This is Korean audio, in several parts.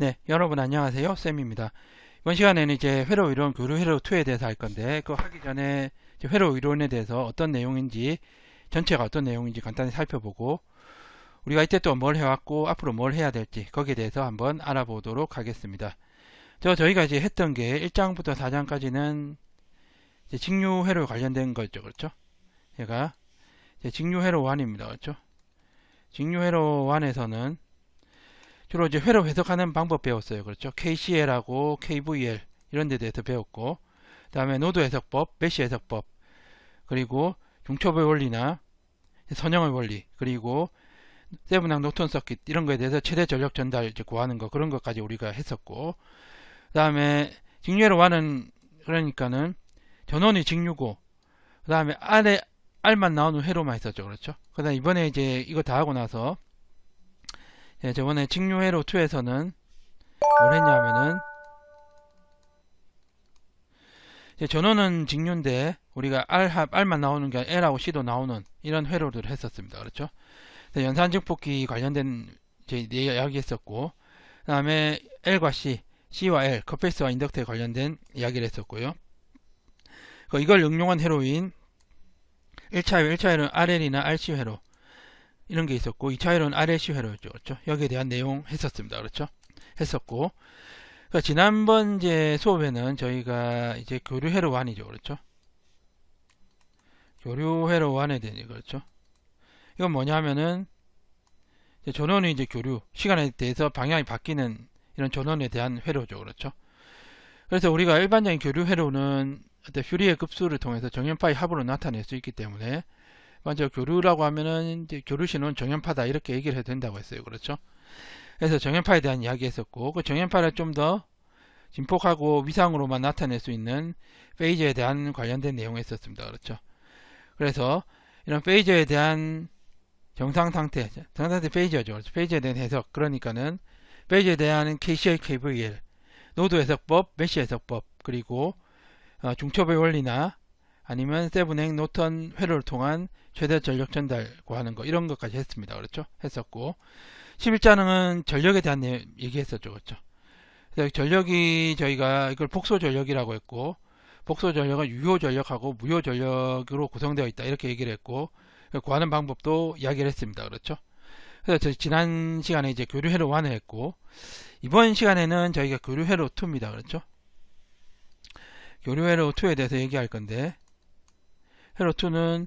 네, 여러분 안녕하세요. 쌤입니다. 이번 시간에는 이제 회로 이론 교류 회로 2에 대해서 할 건데, 그거 하기 전에 이제 회로 이론에 대해서 어떤 내용인지, 전체가 어떤 내용인지 간단히 살펴보고, 우리가 이때 또 뭘 해왔고, 앞으로 뭘 해야 될지, 거기에 대해서 한번 알아보도록 하겠습니다. 저희가 이제 했던 게 1장부터 4장까지는 이제 직류회로 관련된 거죠. 그렇죠? 얘가 이제 직류회로 1입니다. 그렇죠? 직류회로 1에서는 주로 이제 회로 해석하는 방법 배웠어요. 그렇죠? KCL하고 KVL 이런 데 대해서 배웠고, 그 다음에 노드 해석법, 메시 해석법, 그리고 중첩의 원리나 선형의 원리, 그리고 세븐항 노턴 서킷 이런 거에 대해서 최대 전력 전달 이제 구하는 거, 그런 것까지 우리가 했었고, 그 다음에 직류회로 1은 그러니까는 전원이 직류고, 그 다음에 안에 R만 나오는 회로만 했었죠. 그렇죠? 그 다음 이번에 이제 이거 다 하고 나서 저번에 직류회로 2에서는 뭘 했냐면은 전원은 직류인데 우리가 R만 나오는 게 아니라 L하고 C도 나오는 이런 회로들을 했었습니다. 그렇죠? 연산증폭기 관련된 이야기 했었고, 그 다음에 L과 C, C와 L, 커패시와 인덕터에 관련된 이야기를 했었고요. 이걸 응용한 회로인 1차 회로는 RL이나 RC 회로 이런 게 있었고, 2차 회로는 RLC 회로였죠. 그렇죠? 여기에 대한 내용 했었습니다. 그렇죠? 했었고, 지난번 이제 수업에는 저희가 이제 교류 회로 1이죠. 그렇죠? 교류 회로 1에 대한, 그렇죠? 이건 뭐냐 하면은, 전원이 이제 교류, 시간에 대해서 방향이 바뀌는 이런 전원에 대한 회로죠. 그렇죠? 그래서 우리가 일반적인 교류 회로는 어떤 퓨리의 급수를 통해서 정연파의 합으로 나타낼 수 있기 때문에, 먼저 교류라고 하면은 이제 교류 신호는 정연파다 이렇게 얘기를 해도 된다고 했어요. 그렇죠? 그래서 정연파에 대한 이야기 했었고, 그 정연파를 좀 더 진폭하고 위상으로만 나타낼 수 있는 페이저에 대한 관련된 내용을 했었습니다. 그렇죠? 그래서 이런 페이저에 대한 정상 상태 페이저죠. 그렇죠? 페이저에 대한 해석, 그러니까는 페이저에 대한 KCL, KVL, 노드 해석법, 메시 해석법, 그리고 중첩의 원리나 아니면 세븐행 노턴 회로를 통한 최대 전력 전달 구하는 거, 이런 것까지 했습니다. 그렇죠? 했었고, 11자는 전력에 대한 얘기했었죠. 그렇죠? 그래서 전력이 저희가 이걸 복소 전력이라고 했고, 복소 전력은 유효 전력하고 무효 전력으로 구성되어 있다 이렇게 얘기를 했고, 구하는 방법도 이야기를 했습니다. 그렇죠? 그래서 지난 시간에 이제 교류 회로 1을 했고, 이번 시간에는 저희가 교류 회로 2입니다. 그렇죠? 교류 회로 2에 대해서 얘기할 건데, 회로 2는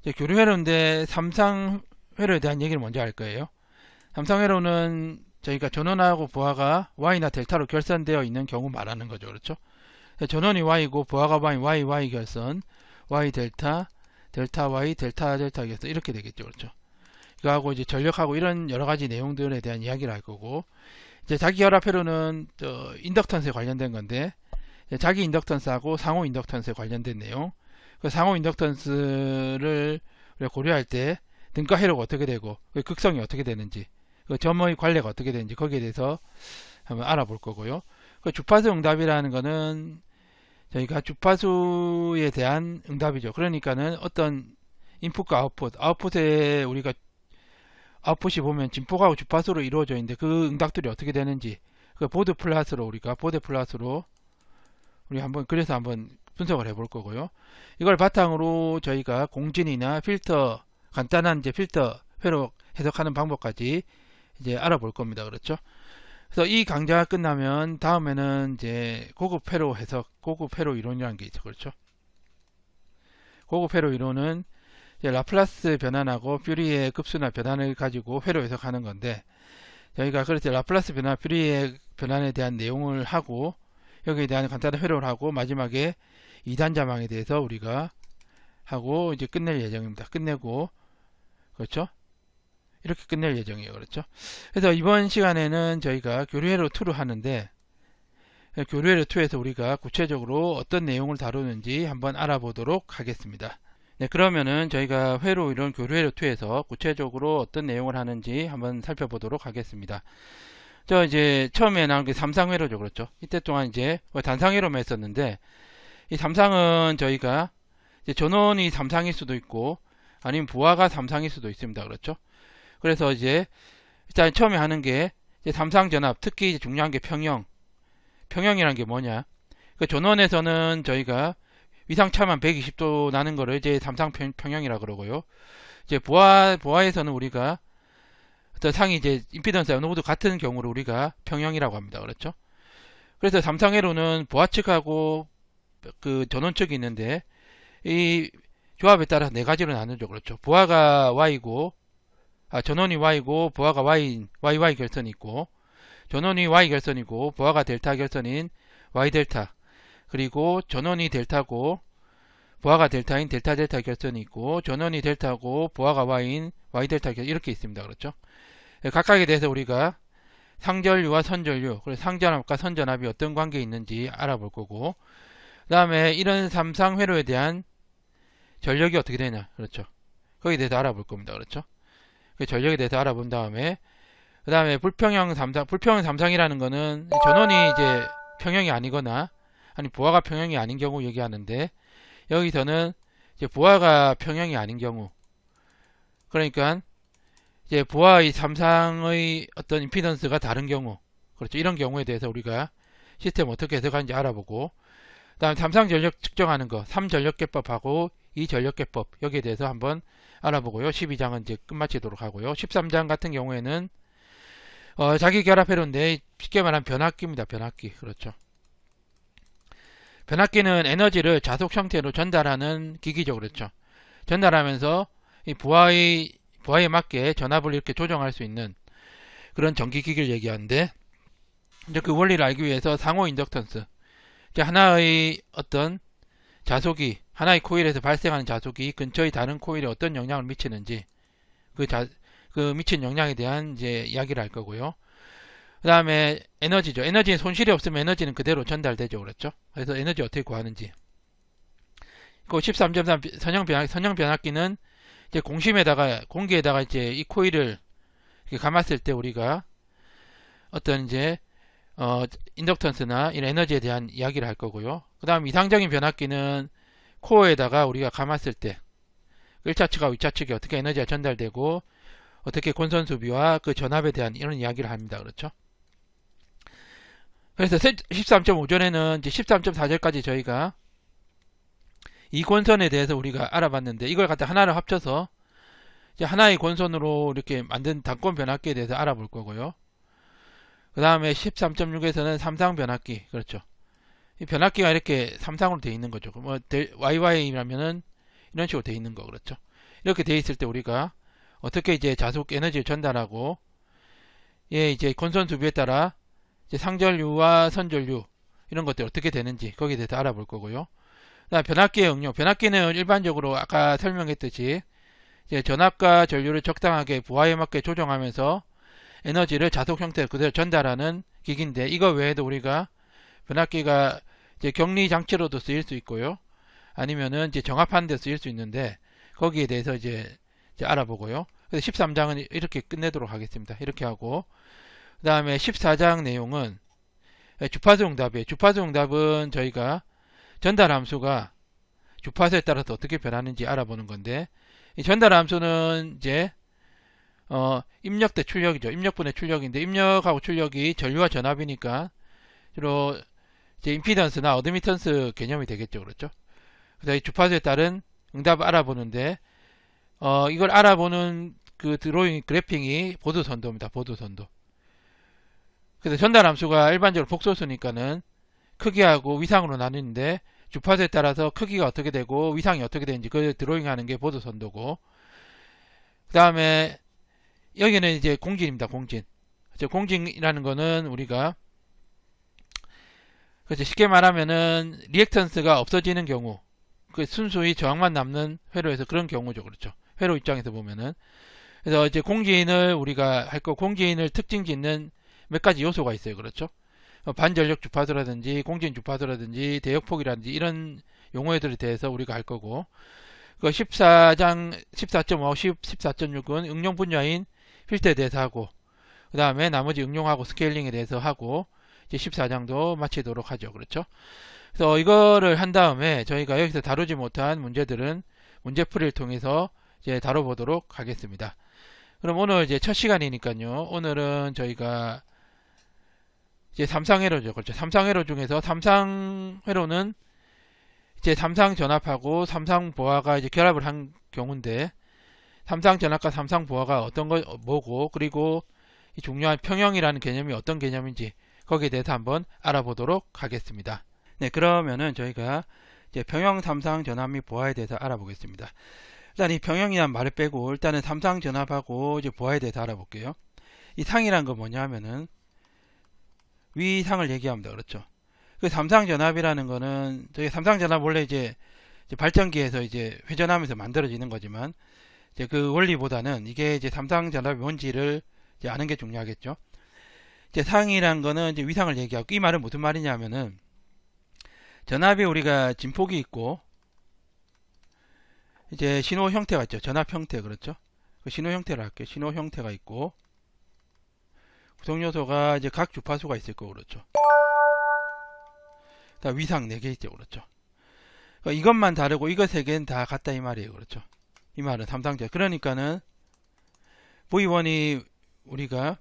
이제 교류 회로인데 삼상 회로에 대한 얘기를 먼저 할 거예요. 삼상 회로는 저희가 전원하고 부하가 Y나 델타로 결선되어 있는 경우 말하는 거죠. 그렇죠? 전원이 Y고 부하가 Y 결선, Y 델타, 델타 Y, 델타 결선 이렇게 되겠죠. 그렇죠? 이거하고 이제 전력하고 이런 여러 가지 내용들에 대한 이야기를 할 거고, 이제 자기 결합 회로는 인덕턴스에 관련된 건데, 자기 인덕턴스하고 상호 인덕턴스에 관련된 내용, 그 상호 인덕턴스를 고려할 때 등가 회로가 어떻게 되고 그 극성이 어떻게 되는지, 그 점의 관례가 어떻게 되는지 거기에 대해서 한번 알아볼 거고요. 그 주파수 응답이라는 거는 저희가 주파수에 대한 응답이죠. 그러니까는 어떤 인풋과 아웃풋에 우리가 아웃풋이 보면 진폭하고 주파수로 이루어져 있는데 그 응답들이 어떻게 되는지, 그 보드 플랫으로 우리 한번 그래서 한번 분석을 해볼 거고요. 이걸 바탕으로 저희가 공진이나 필터, 간단한 이제 필터 회로 해석하는 방법까지 이제 알아볼 겁니다. 그렇죠? 그래서 이 강좌가 끝나면 다음에는 이제 고급 회로 해석, 고급 회로 이론이라는 게 있죠. 그렇죠? 고급 회로 이론은 이제 라플라스 변환하고 퓨리의 급수나 변환을 가지고 회로 해석하는 건데, 저희가 그래서 라플라스 변환, 퓨리의 변환에 대한 내용을 하고, 여기에 대한 간단한 회로를 하고, 마지막에 2단자망에 대해서 우리가 하고 이제 끝낼 예정입니다. 끝내고, 그렇죠? 이렇게 끝낼 예정이에요. 그렇죠? 그래서 이번 시간에는 저희가 교류회로 2를 하는데, 교류회로 2에서 우리가 구체적으로 어떤 내용을 다루는지 한번 알아보도록 하겠습니다. 네, 그러면은 저희가 회로 이론 교류회로 2에서 구체적으로 어떤 내용을 하는지 한번 살펴보도록 하겠습니다. 이제 처음에 나온 게 삼상회로죠. 그렇죠? 이때 동안 이제 단상회로만 했었는데, 이 삼상은 저희가 이제 전원이 삼상일 수도 있고 아니면 부하가 삼상일 수도 있습니다. 그렇죠? 그래서 이제 일단 처음에 하는 게 이제 삼상전압, 특히 이제 중요한 게 평형이라는 게 뭐냐? 그 전원에서는 저희가 위상차만 120도 나는 거를 이제 삼상평형이라 그러고요. 이제 보아에서는 우리가 어떤 상이 이제 임피던스 어느 정도 같은 경우를 우리가 평형이라고 합니다. 그렇죠? 그래서 삼상회로는 보아 측하고 그 전원 측이 있는데 이 조합에 따라 네 가지로 나누죠. 그렇죠? 보아가 Y고 전원이 Y고 보아가 YY 결선이 있고 전원이 Y 결선이고 보아가 델타 결선인 Y 델타 그리고 전원이 델타고 보아가 델타인 델타 델타 결선이 있고 전원이 델타고 보아가 Y인 Y 델타 결선 이렇게 있습니다. 그렇죠? 각각에 대해서 우리가 상전류와 선전류 그리고 상전압과 선전압이 어떤 관계에 있는지 알아볼 거고 그 다음에 이런 삼상회로에 대한 전력이 어떻게 되냐 그렇죠? 거기에 대해서 알아볼 겁니다. 그렇죠? 그 전력에 대해서 알아본 다음에 그 다음에 불평형 삼상이라는 거는 전원이 이제 평형이 아니거나 아니 보아가 평형이 아닌 경우 얘기하는데 여기서는 이제 보아가 평형이 아닌 경우 그러니까 이제 보아의 삼상의 어떤 임피던스가 다른 경우 그렇죠. 이런 경우에 대해서 우리가 시스템 어떻게 해석하는지 알아보고 그 다음 삼상 전력 측정하는 거 3전력계법하고 2전력계법 여기에 대해서 한번 알아보고요. 12장은 이제 끝마치도록 하고요. 13장 같은 경우에는 자기 결합 회로인데 쉽게 말하면 변압기입니다. 변압기 그렇죠. 변압기는 에너지를 자속 형태로 전달하는 기기죠. 그렇죠. 전달하면서 이 부하에 맞게 전압을 이렇게 조정할 수 있는 그런 전기기기를 얘기하는데 이제 그 원리를 알기 위해서 상호 인덕턴스 이제 하나의 어떤 자속이 하나의 코일에서 발생하는 자속이 근처의 다른 코일에 어떤 영향을 미치는지 그 미친 영향에 대한 이제 이야기를 할 거고요. 그 다음에 에너지죠. 에너지에 손실이 없으면 에너지는 그대로 전달되죠. 그렇죠? 그래서 에너지 어떻게 구하는지. 그 13.3 선형 변압기는 이제 공기에다가 이제 이 코일을 감았을 때 우리가 어떤 이제 인덕턴스나 이런 에너지에 대한 이야기를 할 거고요. 그 다음 이상적인 변압기는 코어에다가 우리가 감았을 때 1차 측과 2차 측에 어떻게 에너지가 전달되고 어떻게 권선 수비와 그 전압에 대한 이런 이야기를 합니다. 그렇죠? 그래서 13.5절에는 이제 13.4절까지 저희가 이 권선에 대해서 우리가 알아봤는데 이걸 갖다 하나를 합쳐서 이제 하나의 권선으로 이렇게 만든 단권 변압기에 대해서 알아볼 거고요. 그 다음에 13.6에서는 삼상 변압기 그렇죠. 이 변압기가 이렇게 삼상으로 되어 있는 거죠. 뭐 YY라면은 이런 식으로 되어 있는 거 그렇죠. 이렇게 되어 있을 때 우리가 어떻게 이제 자속 에너지를 전달하고 이제 권선 수비에 따라 이제 상전류와 선전류 이런 것들이 어떻게 되는지 거기에 대해서 알아볼 거고요. 그다음 변압기의 응용. 변압기는 일반적으로 아까 설명했듯이 이제 전압과 전류를 적당하게 부하에 맞게 조정하면서 에너지를 자속 형태로 그대로 전달하는 기기인데 이거 외에도 우리가 변압기가 이제 격리 장치로도 쓰일 수 있고요. 아니면은 이제 정압하는 데 쓰일 수 있는데 거기에 대해서 이제 알아보고요. 그래서 13장은 이렇게 끝내도록 하겠습니다. 이렇게 하고 그 다음에 14장 내용은 주파수 응답이에요. 주파수 응답은 저희가 전달 함수가 주파수에 따라서 어떻게 변하는지 알아보는 건데 이 전달 함수는 이제 입력 대 출력이죠. 입력분의 출력인데 입력하고 출력이 전류와 전압이니까 주로 이제 임피던스나 어드미턴스 개념이 되겠죠. 그렇죠? 그래서 이 주파수에 따른 응답을 알아보는데 이걸 알아보는 그 드로잉 그래핑이 보드선도입니다. 보드선도. 그래서 전달 함수가 일반적으로 복소수니까는 크기하고 위상으로 나뉘는데 주파수에 따라서 크기가 어떻게 되고 위상이 어떻게 되는지 그걸 드로잉하는 게 보드선도고 그 다음에 여기는 이제 공진입니다. 공진. 공진이라는 거는 우리가 그래서 쉽게 말하면은 리액턴스가 없어지는 경우 그 순수히 저항만 남는 회로에서 그런 경우죠. 그렇죠. 회로 입장에서 보면은 그래서 이제 공진을 우리가 할 거 공진을 특징 짓는 몇 가지 요소가 있어요. 그렇죠. 반전력 주파수라든지 공진 주파수라든지 대역폭이라든지 이런 용어들에 대해서 우리가 할 거고 그 14장 14.5, 14.6은 응용 분야인 필터에 대해서 하고 그 다음에 나머지 응용하고 스케일링에 대해서 하고 이제 14장도 마치도록 하죠. 그렇죠. 그래서 이거를 한 다음에 저희가 여기서 다루지 못한 문제들은 문제풀이를 통해서 이제 다뤄보도록 하겠습니다. 그럼 오늘 이제 첫 시간이니까요. 오늘은 저희가 이제 삼상회로죠. 그렇죠. 삼상회로 중에서 삼상회로는 이제 삼상전압하고 삼상보아가 이제 결합을 한 경우인데, 삼상전압과 삼상보아가 어떤 거 뭐고, 그리고 이 중요한 평형이라는 개념이 어떤 개념인지 거기에 대해서 한번 알아보도록 하겠습니다. 네, 그러면은 저희가 이제 평형 삼상전압 및 보아에 대해서 알아보겠습니다. 일단 이 평형이란 말을 빼고 일단은 삼상전압하고 이제 보아에 대해서 알아볼게요. 이 상이란 건 뭐냐 하면은 위상을 얘기합니다. 그렇죠. 그 삼상전압이라는 거는, 저희 삼상전압 원래 이제 발전기에서 이제 회전하면서 만들어지는 거지만, 이제 그 원리보다는 이게 이제 삼상전압이 뭔지를 이제 아는 게 중요하겠죠. 이제 상이란 거는 이제 위상을 얘기하고, 이 말은 무슨 말이냐면은, 전압이 우리가 진폭이 있고, 이제 신호 형태가 있죠. 전압 형태, 그렇죠. 그 신호 형태를 할게요. 신호 형태가 있고, 구성 요소가 이제 각 주파수가 있을 거고, 그렇죠. 다 위상 4개 있죠, 그렇죠. 그러니까 이것만 다르고 이거 3개는 다 같다 이 말이에요, 그렇죠. 이 말은 삼상전. 그러니까는 V1이 우리가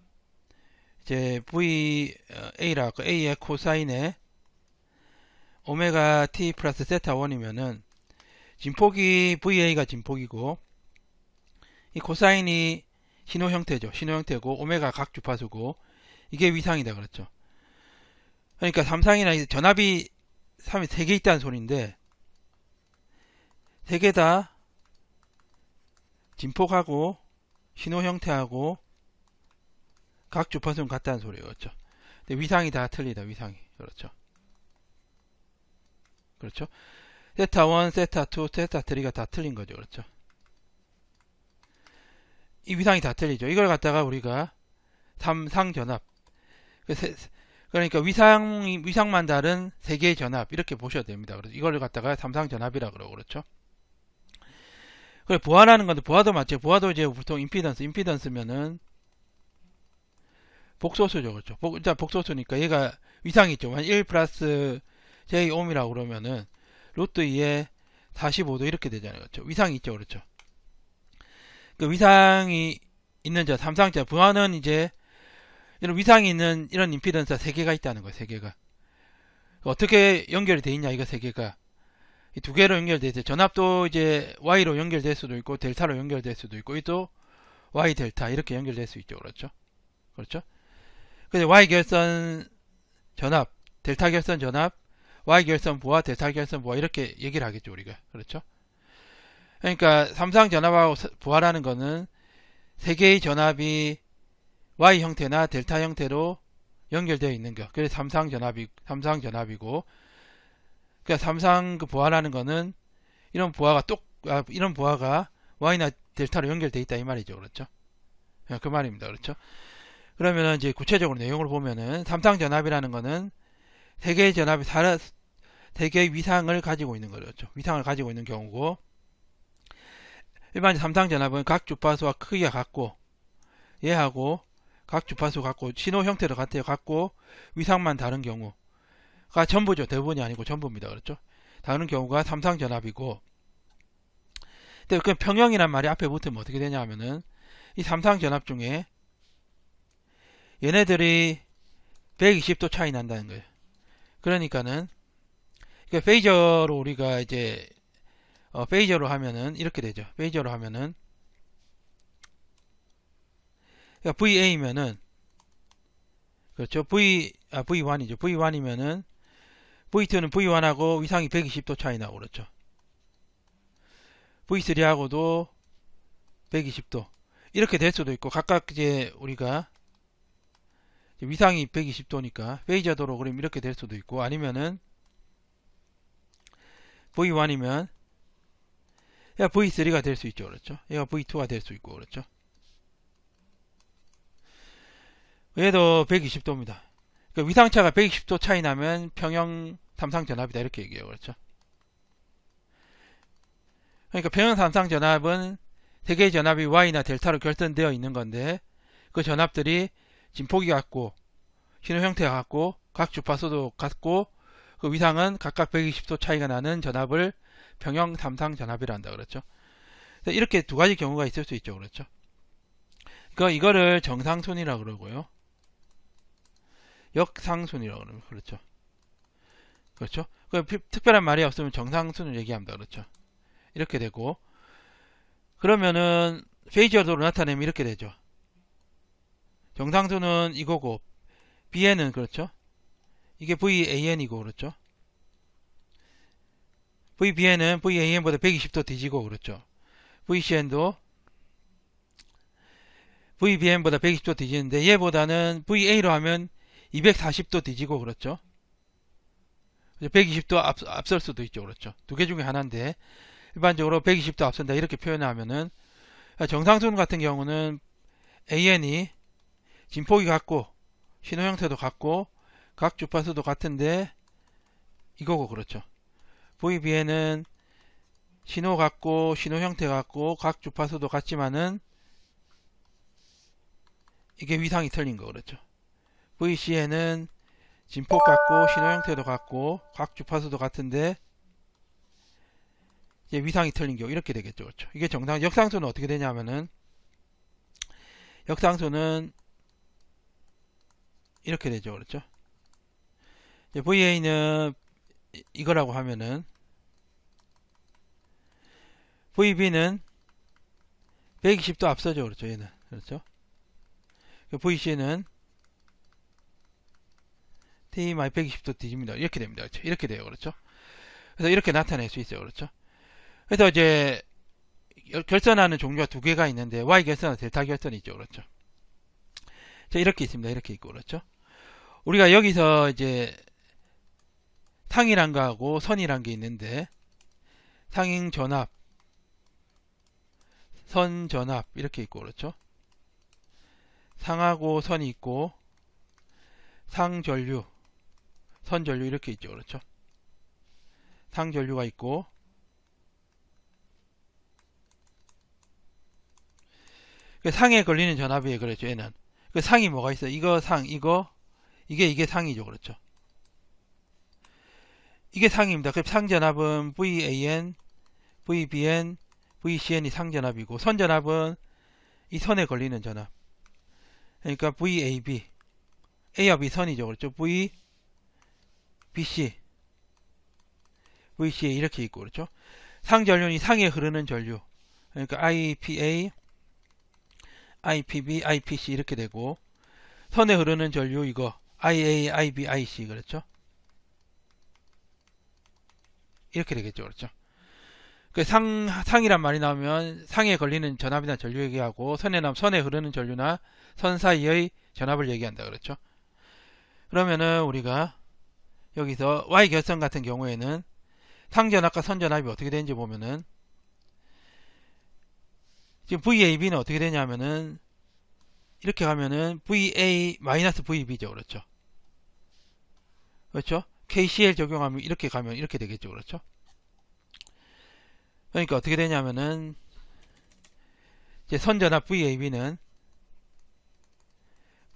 이제 VA라 할까, A의 코사인에 오메가 T 플러스 세타 1이면은 진폭이 VA가 진폭이고, 이 코사인이 신호 형태죠. 신호 형태고, 오메가 각 주파수고, 이게 위상이다, 그렇죠. 그러니까 삼상이나 전압이 3개 있다는 소리인데, 3개 다 진폭하고 신호 형태하고 각 주파수는 같다는 소리예요, 그렇죠. 근데 위상이 다 틀리다, 위상이. 그렇죠. 그렇죠. 세타 1, 세타 2, 세타 3가 다 틀린 거죠, 그렇죠. 이 위상이 다 틀리죠. 이걸 갖다가 우리가 삼상전압, 그러니까 위상만 다른 3개의 전압 이렇게 보셔야 됩니다. 그래서 이걸 갖다가 삼상전압이라 그러고, 그렇죠. 그래, 보아라는 건데, 보아도 맞죠. 보아도 이제 보통 임피던스면은 복소수죠, 그렇죠. 복소수니까 얘가 위상이 있죠. 한 1 플러스 J옴이라고 그러면은 루트 2에 45도 이렇게 되잖아요, 그렇죠. 위상이 있죠, 그렇죠. 그 위상이 있는 삼상전, 보아는 이제 이런 위상이 있는 이런 임피던스가 3개가 있다는 거예요, 3개가. 어떻게 연결이 돼 있냐, 이거 3개가. 이 2개로 연결돼 있어요. 전압도 이제 Y로 연결될 수도 있고, 델타로 연결될 수도 있고, 또 Y 델타 이렇게 연결될 수 있죠, 그렇죠. 그렇죠. 근데 Y 결선 전압, 델타 결선 전압, Y 결선 보아, 델타 결선 보아 이렇게 얘기를 하겠죠, 우리가. 그렇죠. 그러니까 삼상 전압하고 보아라는 거는 3개의 전압이 Y 형태나 델타 형태로 연결되어 있는 거. 그래서 삼상 전압이고, 그러니까 삼상 그 보아라는 거는 이런 보아가 Y나 델타로 연결되어 있다 이 말이죠, 그렇죠. 그 말입니다, 그렇죠. 그러면 이제 구체적으로 내용을 보면은 삼상 전압이라는 거는 3개의 전압이 3개의 위상을 가지고 있는 거죠. 위상을 가지고 있는 경우고, 일반 삼상 전압은 각 주파수와 크기가 같고, 얘하고 각 주파수 같고 신호 형태도 같고 위상만 다른 경우가 전부죠. 대부분이 아니고 전부입니다. 그렇죠? 다른 경우가 삼상 전압이고, 근데 그 평형이란 말이 앞에 붙으면 어떻게 되냐 하면은 이 삼상 전압 중에 얘네들이 120도 차이 난다는 거예요. 그러니까는 페이저로 우리가 이제 페이저로 하면은 이렇게 되죠. 페이저로 하면은 그러니까 VA면은 그렇죠. V1이죠. V1이면은 V2는 V1하고 위상이 120도 차이 나고, 그렇죠. V3하고도 120도 이렇게 될 수도 있고, 각각 이제 우리가 위상이 120도니까 페이저도로 그럼 이렇게 될 수도 있고, 아니면은 V1이면 얘가 V3가 될 수 있죠, 그렇죠. 얘가 V2가 될 수 있고, 그렇죠. 얘도 120도입니다. 그러니까 위상차가 120도 차이 나면 평형 삼상 전압이다 이렇게 얘기해요, 그렇죠. 그러니까 평형 삼상 전압은 3개의 전압이 Y나 델타로 결선되어 있는 건데, 그 전압들이 진폭이 같고 신호 형태가 같고 각 주파수도 같고, 그 위상은 각각 120도 차이가 나는 전압을 평형 삼상 전압이라 한다, 그렇죠. 이렇게 2가지 경우가 있을 수 있죠, 그렇죠. 그러니까 이거를 정상순이라 그러고요. 역상순이라고 그러면 그렇죠. 그렇죠. 특별한 말이 없으면 정상순을 얘기합니다. 그렇죠. 이렇게 되고 그러면은 페이지어도로 나타내면 이렇게 되죠. 정상순은 이거고 BN은 그렇죠. 이게 VAN이고 그렇죠. VBN은 VAN보다 120도 뒤지고 그렇죠. VCN도 VBN보다 120도 뒤지는데 얘보다는 VA로 하면 240도 뒤지고 그렇죠. 120도 앞설 수도 있죠. 그렇죠. 두 개 중에 하나인데 일반적으로 120도 앞선다 이렇게 표현하면은 정상순 같은 경우는 AN이 진폭이 같고 신호 형태도 같고 각 주파수도 같은데 이거고 그렇죠. VBN은 신호 같고 신호 형태 같고 각 주파수도 같지만은 이게 위상이 틀린 거 그렇죠. VCN은 진폭 같고 신호 형태도 같고 각 주파수도 같은데 이제 위상이 틀린 경우 이렇게 되겠죠. 그렇죠. 이게 역상수는 어떻게 되냐면은 역상수는 이렇게 되죠. 그렇죠. VA는 이거라고 하면은 VB는 120도 앞서죠. 그렇죠. 얘는. 그렇죠. VC는 T-120도 뒤집니다. 이렇게 됩니다. 그렇죠. 이렇게 돼요. 그렇죠. 그래서 이렇게 나타낼 수 있어요. 그렇죠. 그래서 이제 결선하는 종류가 두 개가 있는데 Y 결선과 델타 결선이 있죠. 그렇죠. 자, 이렇게 있습니다. 이렇게 있고 그렇죠. 우리가 여기서 이제 상이란 거하고 선이란 게 있는데 상행 전압, 선 전압 이렇게 있고 그렇죠. 상하고 선이 있고 상전류, 선전류 이렇게 있죠. 그렇죠. 상전류가 있고 상에 걸리는 전압이에요. 그렇죠. 얘는 그 상이 뭐가 있어요? 이거 상, 이게 상이죠. 그렇죠. 이게 상입니다. 그 상전압은 VAN, VBN, VCN이 상전압이고 선전압은 이 선에 걸리는 전압. 그러니까 VAB, A와 B 선이죠. 그렇죠. VBC, VCA 이렇게 있고 그렇죠. 상전류는 상에 흐르는 전류. 그러니까 IPA, IPB, IPC 이렇게 되고 선에 흐르는 전류 이거 IA, IB, IC 그렇죠. 이렇게 되겠죠. 그렇죠. 그 상이란 말이 나오면 상에 걸리는 전압이나 전류 얘기하고 선에 나오면 선에 흐르는 전류나 선 사이의 전압을 얘기한다. 그렇죠. 그러면은 우리가 여기서 Y 결선 같은 경우에는 상전압과 선전압이 어떻게 되는지 보면은 지금 VAB는 어떻게 되냐면은 이렇게 가면은 VA-VB죠. 그렇죠. 그렇죠. KCL 적용하면 이렇게 가면 이렇게 되겠죠. 그렇죠. 그러니까 어떻게 되냐면은 이제 선전압 VAB는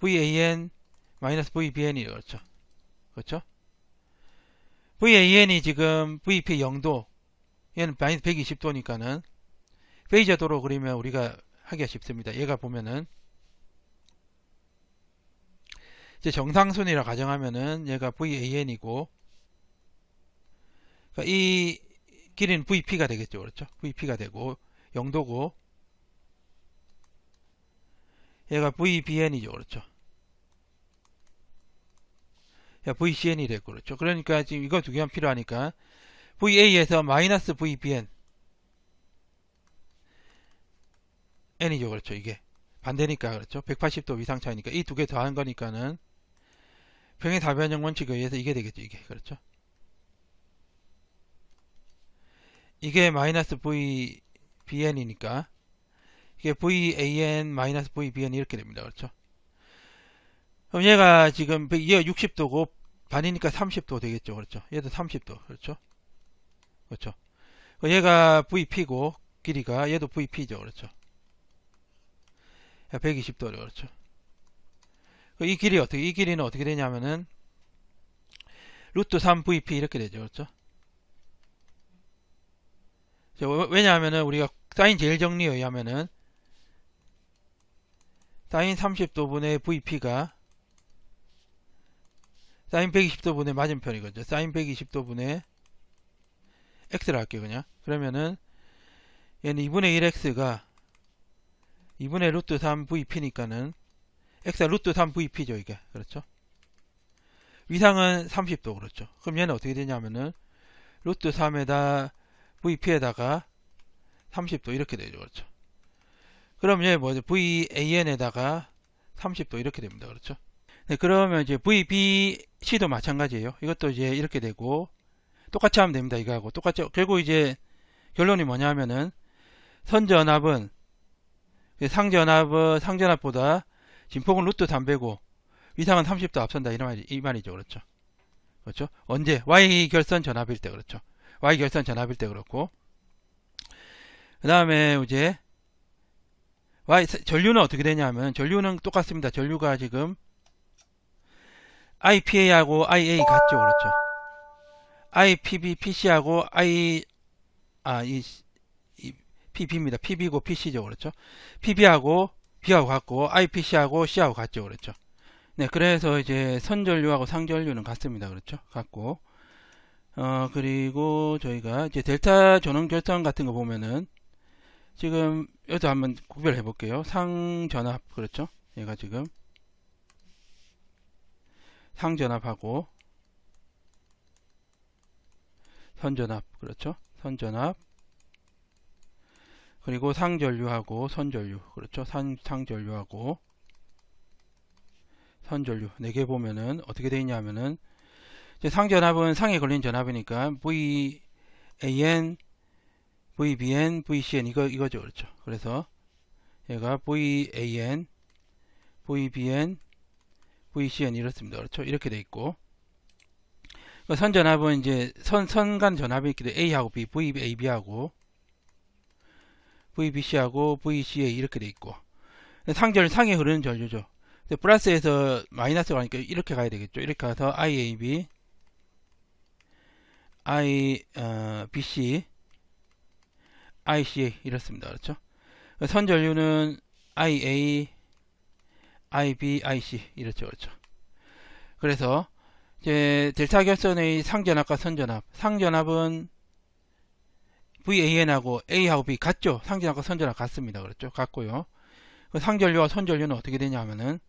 VAN-VBN이 그렇죠. 그렇죠. VAN이 지금 VP 0도 얘는 마이너스 120도니까는 페이저도로 그리면 우리가 하기가 쉽습니다. 얘가 보면은 이제 정상순이라 가정하면은 얘가 VAN이고 그러니까 이 길이는 VP가 되겠죠. 그렇죠. VP가 되고 0도고 얘가 VBN이죠. 그렇죠. VCN이 되고 그렇죠. 그러니까 지금 이거 두 개만 필요하니까 VA에서 마이너스 VBN N이죠. 그렇죠. 이게 반대니까 그렇죠. 180도 위상 차이니까 이 두 개 더한 거니까는 평행 다변형 원칙에 의해서 이게 되겠죠. 이게 그렇죠. 이게 마이너스 VBN이니까 이게 VAN 마이너스 VBN 이렇게 됩니다. 그렇죠. 그럼 얘가 지금 얘가 60도고 반이니까 30도 되겠죠. 그렇죠. 얘도 30도. 그렇죠. 그렇죠. 얘가 VP고 길이가 얘도 VP죠. 그렇죠. 120도죠. 그렇죠. 이 길이는 어떻게 되냐면은 루트 3 VP 이렇게 되죠. 그렇죠. 왜냐하면은 우리가 사인 제일 정리에 의하면은 사인 30도분의 VP가 사인 120도분의 맞은편이거든요. 사인 120도분의 x를 할게요. 그냥 그러면은 얘는 2분의 1x가 2분의 루트 3 vp니까는 x가 루트 3 vp죠. 이게 그렇죠. 위상은 30도 그렇죠. 그럼 얘는 어떻게 되냐면은 루트 3에다 vp에다가 30도 이렇게 되죠. 그렇죠. 그럼 얘 뭐죠? van에다가 30도 이렇게 됩니다. 그렇죠. 네, 그러면 이제 vbc도 마찬가지예요. 이것도 이제 이렇게 되고 똑같이 하면 됩니다. 이거하고 똑같죠. 결국 이제 결론이 뭐냐면은 선전압은 상전압보다 진폭은 루트 3배고 위상은 30도 앞선다 이 말이죠. 그렇죠. 그렇죠. 언제? Y 결선 전압일 때 그렇죠. Y 결선 전압일 때 그렇고 그 다음에 이제 전류는 어떻게 되냐면 전류는 똑같습니다. 전류가 지금 IPA하고 IA 같죠. 그렇죠. IPB, PC하고 PB입니다. PB고 PC죠. 그렇죠. PB하고 B하고 같고 IPC하고 C하고 같죠. 그렇죠. 네, 그래서 이제 선전류하고 상전류는 같습니다. 그렇죠. 같고 그리고 저희가 이제 델타 전원 결선 같은 거 보면은 지금 여기서 한번 구별해 볼게요. 상전압 그렇죠. 얘가 지금 상전압하고 선전압 그렇죠. 선전압 그리고 상전류하고 선전류 그렇죠. 상전류하고 선전류 4개 보면은 어떻게 되어 있냐면은 상전압은 상에 걸린 전압이니까 VAN, VBN, VCN 이거죠. 그렇죠. 그래서 얘가 VAN, VBN, VCN 이렇습니다. 그렇죠. 이렇게 돼 있고 선전압은 이제 선간 전압이 있기도 A하고 B, VAB하고 VBC하고 VCA 이렇게 돼 있고 상에 흐르는 전류죠. 플러스에서 마이너스가 가니까 이렇게 가야 되겠죠. 이렇게 가서 IAB, BC, ICA 이렇습니다. 그렇죠? 선전류는 IA, IB, IC 이렇죠. 그렇죠? 그래서 이제 델타 결선의 상전압과 선전압, 상전압은 VAN하고 A하고 B 같죠? 상전압과 선전압 같습니다. 그렇죠? 같고요. 상전류와 선전류는 어떻게 되냐 하면은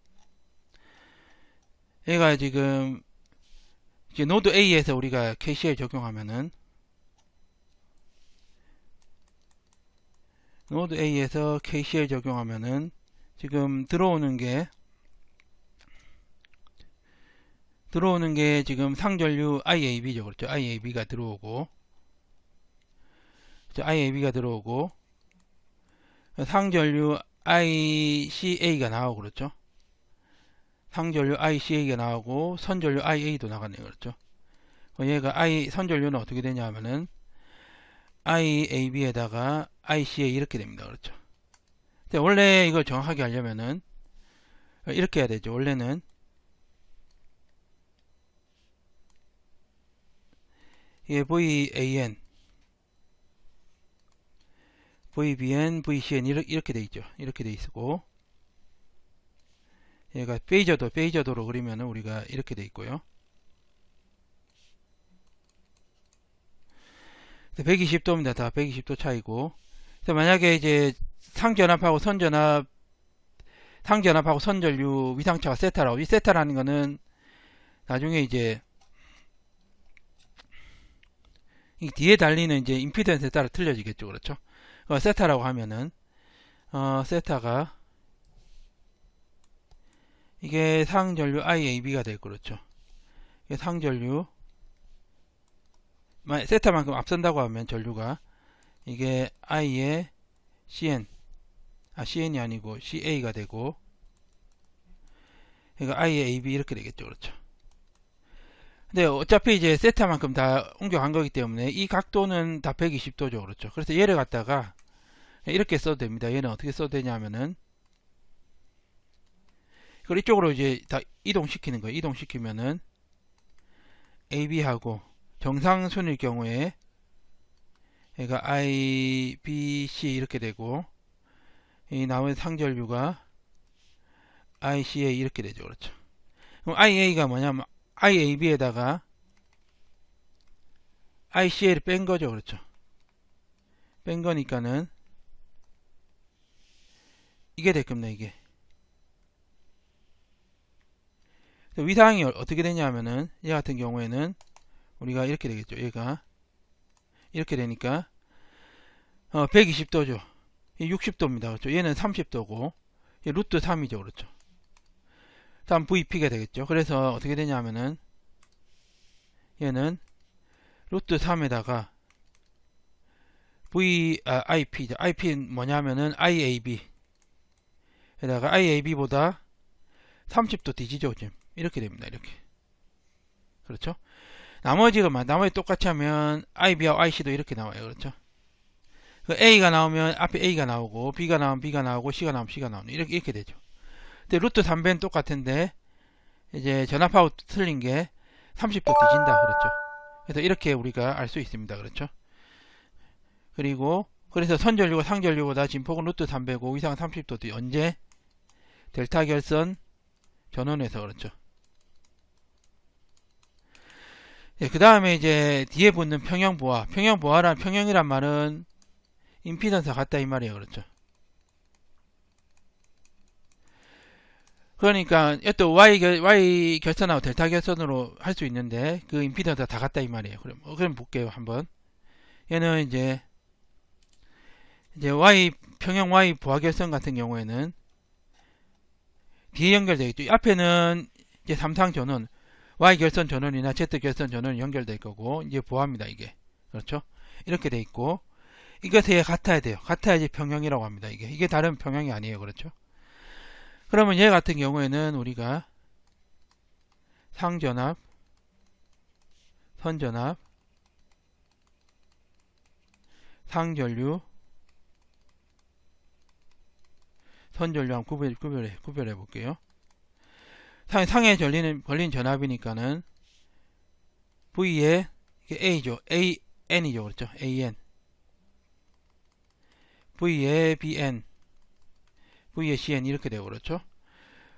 얘가 지금 이제 노드 A에서 우리가 KCL 적용하면은 노드 A에서 KCL 적용하면은 지금 들어오는 게 지금 상전류 IAB죠. 그렇죠. IAB가 들어오고 상전류 ICA가 나오고 그렇죠. 상전류 ICA가 나오고 선전류 IA도 나가네요. 그렇죠. 얘가 선전류는 어떻게 되냐 하면은 IAB에다가 ICA 이렇게 됩니다. 그렇죠. 원래 이걸 정확하게 하려면은 이렇게 해야 되죠. 원래는 이게 VAN, VBN, VCN 이렇게 돼 있죠. 이렇게 돼 있고 얘가 페이저도로 그리면은 우리가 이렇게 돼 있고요. 120도입니다. 다 120도 차이고. 만약에 이제 상전압하고 선전류 위상차가 세타라고. 이 세타라는 거는 나중에 이제 이 뒤에 달리는 이제 임피던스에 따라 틀려지겠죠. 그렇죠? 세타라고 하면은 세타가 이게 상전류 IAB가 되고 그렇죠. 이게 상전류 세타만큼 앞선다고 하면 전류가 이게 I의 CN이 아니고 CA가 되고 그러니까 I의 AB 이렇게 되겠죠. 그렇죠. 근데 어차피 이제 세타만큼 다 옮겨간 거기 때문에 이 각도는 다 120도죠. 그렇죠. 그래서 얘를 갖다가 이렇게 써도 됩니다. 얘는 어떻게 써도 되냐면은 이걸 이쪽으로 이제 다 이동시키는 거예요. 이동시키면은 AB하고 정상순일 경우에 얘가 IBC 이렇게 되고 이 나머지 상전류가 ICA 이렇게 되죠. 그렇죠. 그럼 IA가 뭐냐면 IAB에다가 ICA를 뺀 거죠. 그렇죠. 뺀 거니까는 이게 될 겁니다. 이게. 위상이 어떻게 되냐면은 얘 같은 경우에는 우리가 이렇게 되겠죠. 얘가 이렇게 되니까 120도죠. 60도입니다. 그렇죠. 얘는 30도고 얘 루트 3이죠. 그렇죠. 다음 VP가 되겠죠. 그래서 어떻게 되냐면은 얘는 루트 3에다가 IP죠. IP는 뭐냐면은 IAB 에다가 IAB보다 30도 뒤지죠. 지금 이렇게 됩니다. 이렇게. 그렇죠. 나머지 똑같이 하면 IB하고 IC도 이렇게 나와요. 그렇죠. A가 나오면 앞에 A가 나오고 B가 나오면 B가 나오고 C가 나오면 C가 나오는 이렇게 되죠. 근데 루트 3배는 똑같은데 이제 전압하고 틀린 게 30도 뒤진다. 그렇죠. 그래서 이렇게 우리가 알 수 있습니다. 그렇죠. 그리고 그래서 선전류가 상전류보다 진폭은 루트 3배고 위상은 30도 뒤. 언제? 델타 결선 전원에서. 그렇죠. 예, 그 다음에 이제 뒤에 붙는 평형보아. 평형이란 말은 임피던스가 같다 이 말이에요. 그렇죠. 그러니까 또 Y 결선하고 델타 결선으로 할 수 있는데 그 임피던스가 다 같다 이 말이에요. 그럼 볼게요. 한번. 얘는 이제 평형 Y 보아 결선 같은 경우에는 뒤에 연결되어 있죠. 앞에는 이제 삼상 전원, Y 결선 전원이나 Z 결선 전원이 연결될 거고 이제 보아입니다. 이게. 그렇죠. 이렇게 돼 있고 이것에 같아야 돼요. 같아야지 평형이라고 합니다. 이게 다른 평형이 아니에요. 그렇죠. 그러면 얘 같은 경우에는 우리가 상전압, 선전압, 상전류, 선전류 한번 구별해 볼게요. 상에 걸린 전압이니까는 V에 A죠. AN이죠. 그렇죠. AN. V에 BN, V에 CN 이렇게 되고 그렇죠.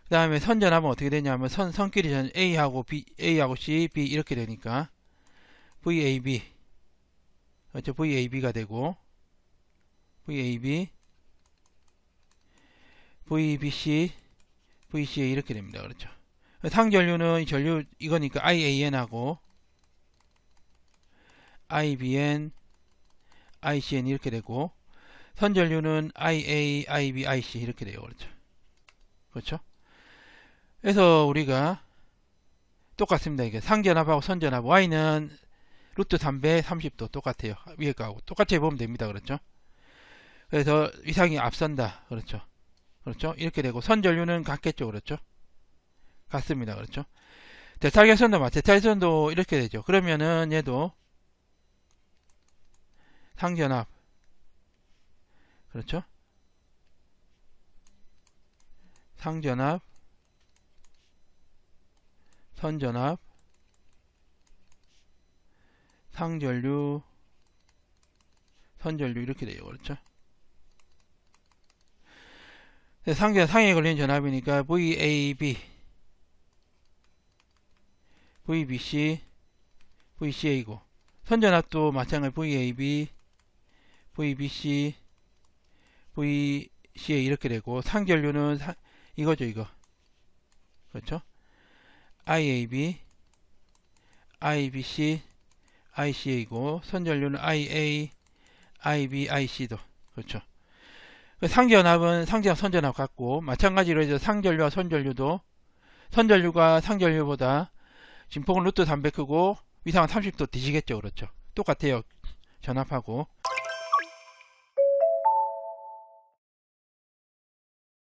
그 다음에 선전압은 어떻게 되냐면 선끼리 전 A하고 C, B 이렇게 되니까 VAB 그렇죠. VAB가 되고 VAB, VBC, VCA 이렇게 됩니다. 그렇죠. 상전류는 전류 이거니까 IAN하고 IBN, ICN 이렇게 되고 선전류는 IA, IB, IC 이렇게 돼요. 그렇죠. 그렇죠. 그래서 우리가 똑같습니다. 이게 상전압하고 선전압 Y는 루트 3배 30도 똑같아요. 위에 거하고 똑같이 해보면 됩니다. 그렇죠. 그래서 위상이 앞선다. 그렇죠. 그렇죠. 이렇게 되고 선전류는 같겠죠. 그렇죠. 같습니다. 그렇죠. 델타 결선도 델타 결선도 이렇게 되죠. 그러면은 얘도 상전압 그렇죠. 상전압, 선전압, 상전류, 선전류 이렇게 돼요. 그렇죠. 상에 걸린 전압이니까 VAB, VBC, VCA고 선전압도 마찬가지 VAB, VBC, VCA 이렇게 되고 상전류는 이거죠. 이거 그렇죠. IAB, IBC, ICA고 선전류는 IA, IB, IC도 그렇죠. 상전압은 상전압, 선전압 같고 마찬가지로 이제 상전류와 선전류도 선전류가 상전류보다 진폭은 루트 300 크고 위상은 30도 뒤지겠죠. 그렇죠. 똑같아요. 전압하고